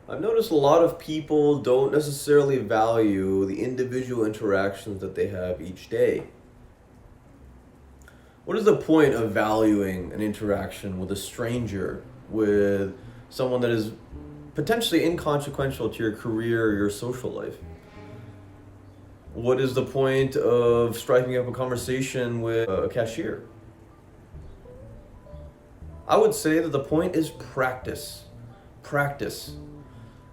I've noticed a lot of people don't necessarily value the individual interactions that they have each day. What is the point of valuing an interaction with a stranger, with someone that is potentially inconsequential to your career or your social life? What is the point of striking up a conversation with a cashier? I would say that the point is practice. Practice.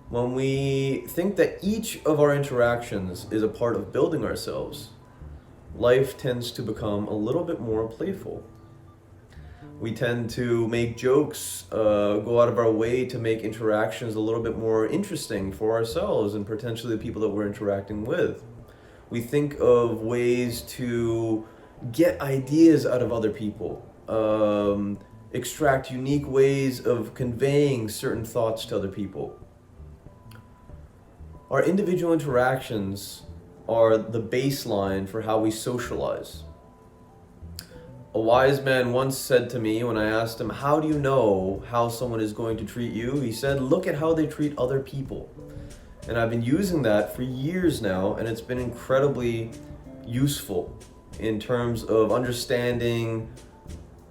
When we think that each of our interactions is a part of building ourselves, life tends to become a little bit more playful. We tend to make jokes, go out of our way to make interactions a little bit more interesting for ourselves and potentially the people that we're interacting with. We think of ways to get ideas out of other people, extract unique ways of conveying certain thoughts to other people. Our individual interactions are the baseline for how we socialize. A wise man once said to me when I asked him, "How do you know how someone is going to treat you?" He said, "Look at how they treat other people." And I've been using that for years now, and it's been incredibly useful in terms of understanding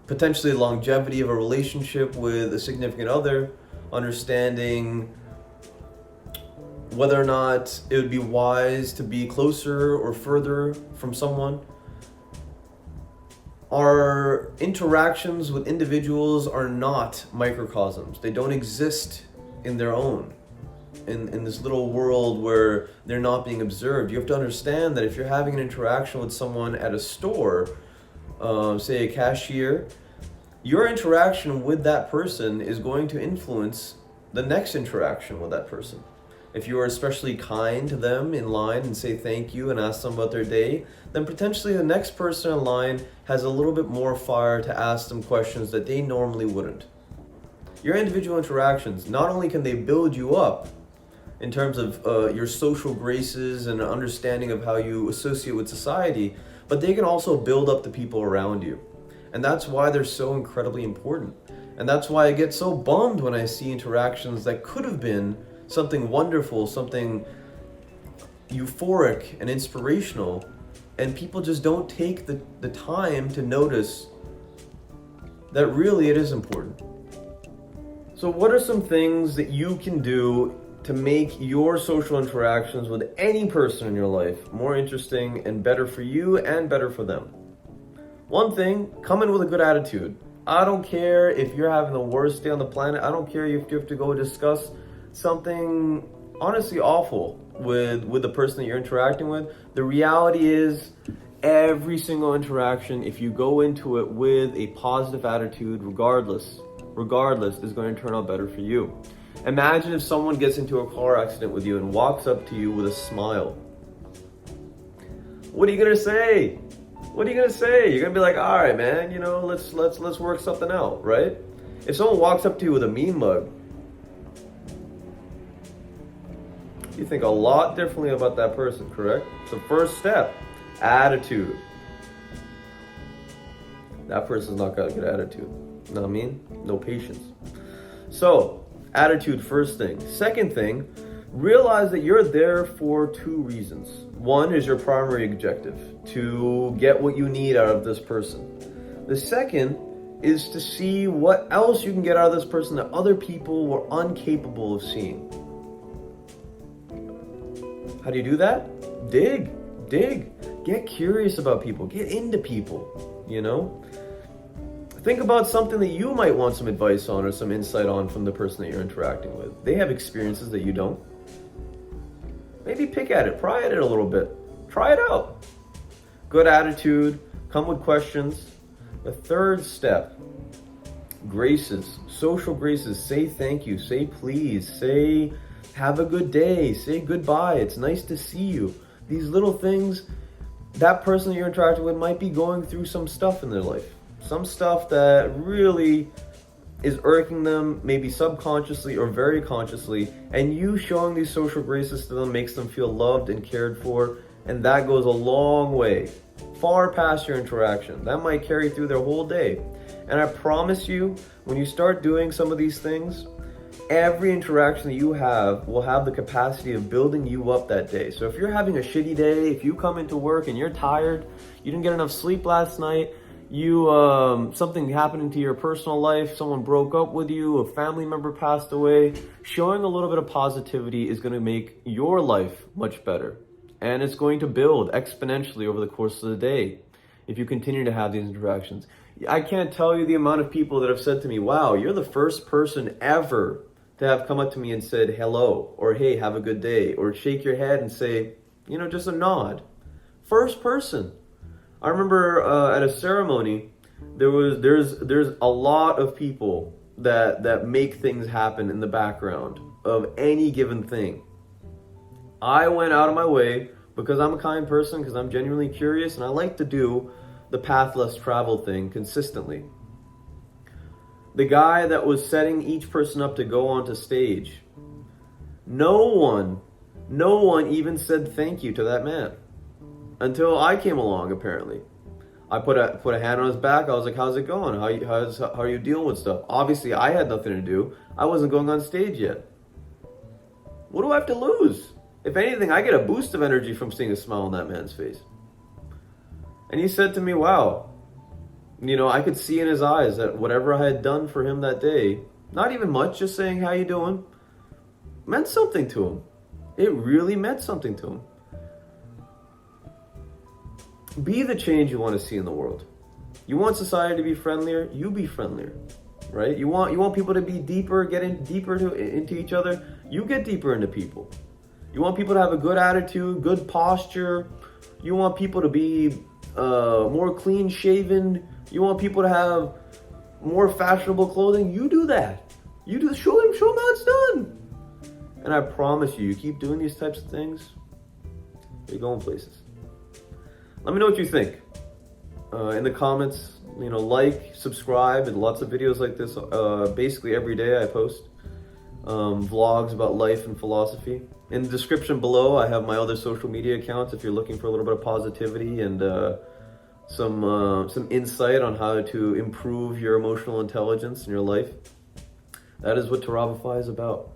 potentially the longevity of a relationship with a significant other, understanding whether or not it would be wise to be closer or further from someone. Our interactions with individuals are not microcosms. They don't exist in their own, in this little world where they're not being observed. You have to understand that if you're having an interaction with someone at a store, say a cashier, your interaction with that person is going to influence the next interaction with that person. If you are especially kind to them in line and say thank you and ask them about their day, then potentially the next person in line has a little bit more fire to ask them questions that they normally wouldn't. Your individual interactions, not only can they build you up in terms of your social graces and understanding of how you associate with society, but they can also build up the people around you. And that's why they're so incredibly important. And that's why I get so bummed when I see interactions that could have been something wonderful, something euphoric and inspirational, and people just don't take the time to notice that really it is important. So what are some things that you can do to make your social interactions with any person in your life more interesting and better for you and better for them? One thing, come in with a good attitude. I don't care if you're having the worst day on the planet. I don't care if you have to go discuss something honestly awful with the person that you're interacting with. The reality is, every single interaction, if you go into it with a positive attitude, regardless, is going to turn out better for you. Imagine if someone gets into a car accident with you and walks up to you with a smile. What are you gonna say? What are you gonna say? You're gonna be like, "All right, man, let's work something out," right? If someone walks up to you with a mean mug, you think a lot differently about that person, correct? So first step, attitude. That person's not got a good attitude. You know what I mean? No patience. So, attitude first thing. Second thing, realize that you're there for two reasons. One is your primary objective, to get what you need out of this person. The second is to see what else you can get out of this person that other people were incapable of seeing. How do you do that? Dig. Get curious about people. Get into people, Think about something that you might want some advice on or some insight on from the person that you're interacting with. They have experiences that you don't. Maybe pick at it, pry at it a little bit. Try it out. Good attitude, come with questions. The third step, graces, social graces. Say thank you, say please, say have a good day, say goodbye, it's nice to see you. These little things, that person that you're interacting with might be going through some stuff in their life. Some stuff that really is irking them, maybe subconsciously or very consciously, and you showing these social graces to them makes them feel loved and cared for, and that goes a long way, far past your interaction. That might carry through their whole day. And I promise you, when you start doing some of these things, every interaction that you have will have the capacity of building you up that day. So if you're having a shitty day, if you come into work and you're tired, you didn't get enough sleep last night, something happened into your personal life, someone broke up with you, a family member passed away, showing a little bit of positivity is going to make your life much better. And it's going to build exponentially over the course of the day if you continue to have these interactions. I can't tell you the amount of people that have said to me, wow, you're the first person ever to have come up to me and said hello, or hey, have a good day, or shake your head and say, just a nod. First person. I remember at a ceremony, there's a lot of people that make things happen in the background of any given thing. I went out of my way because I'm a kind person, because I'm genuinely curious, and I like to do the path less traveled thing consistently. The guy that was setting each person up to go onto stage, no one even said thank you to that man until I came along. Apparently, I put a hand on his back. I was like, "How's it going? How are you dealing with stuff?" Obviously, I had nothing to do. I wasn't going on stage yet. What do I have to lose? If anything, I get a boost of energy from seeing a smile on that man's face. And he said to me, "Wow." I could see in his eyes that whatever I had done for him that day, not even much, just saying, how you doing, meant something to him. It really meant something to him. Be the change you want to see in the world. You want society to be friendlier, you be friendlier, right? You want people to be deeper, getting deeper into each other, you get deeper into people. You want people to have a good attitude, good posture. You want people to be more clean shaven. You want people to have more fashionable clothing. You do that. You do. Show them how it's done. And I promise you keep doing these types of things, you're going places. Let me know what you think in the comments. Like, subscribe, and lots of videos like this. Basically every day I post vlogs about life and philosophy. In the description below, I have my other social media accounts if you're looking for a little bit of positivity and some insight on how to improve your emotional intelligence in your life. That is what Taravify is about.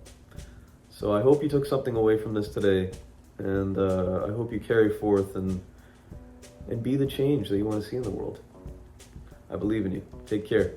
So I hope you took something away from this today, and I hope you carry forth and be the change that you want to see in the world. I believe in you. Take care.